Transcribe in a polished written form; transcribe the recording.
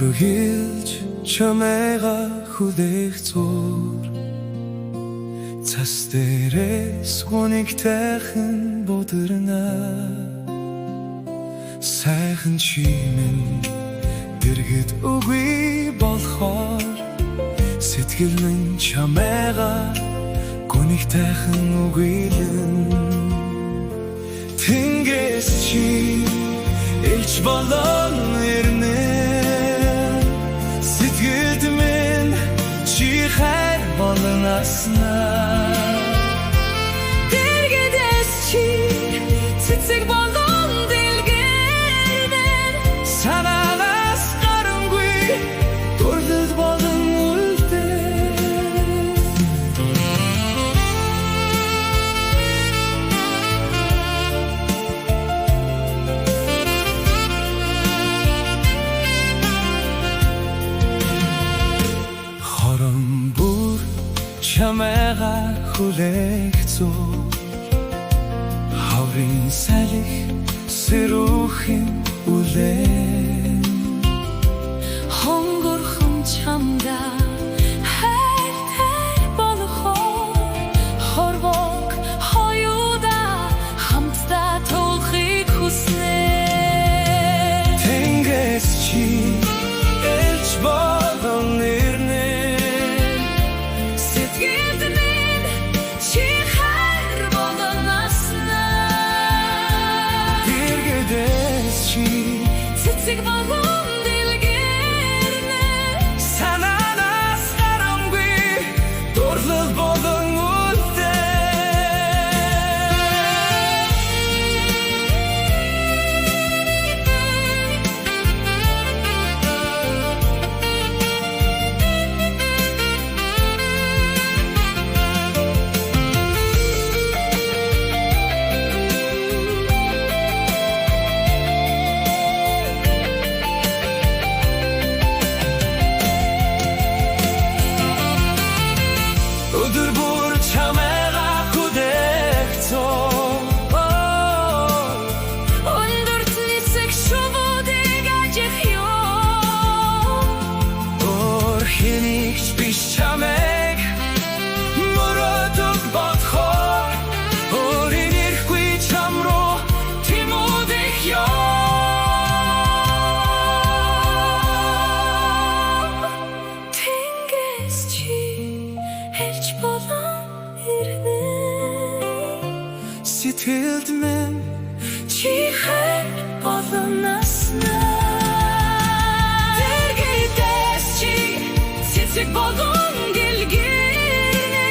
Үргэлж чамайга хүлээх зур цас дээрээс хүнийг тайхан бодорна сайхан чимэн дэргэд үгүй болохоор сэтгэл минь чамайга хүнийг тайхан үгүйлэн тэнгээс чи элч болон ирнэ Дэргэдэс чи цэцэг болон дэлгэрнэ санаанаас гарамгүй дурлал болон үлдээ хорон бүр чамайга хүлээх зур хаврын салхи сэрүүхэн үлээн хонгорхон чамда хайртай болохоор хорвог хоёуда хамтдаа тулахыг хүснэ тэнгээс чи элч болон ирнэ цэцэг болон дэлгэрнэ санаанаас гарамгүй дурлал болон өдөр бүр чамайга хүлээх зур өндөрт нисэх шувуудыг ажих ёо хэнийгч биш чамайг мөрөдөг бодхоор өөрийн ирэхгүй чам руу тимүүдэх ёо тэнгээс чи элч болон ирнэ сэтгэлд минь чи хайр болон насна дэргэдэс чи цэцэг болон дэлгэрнэ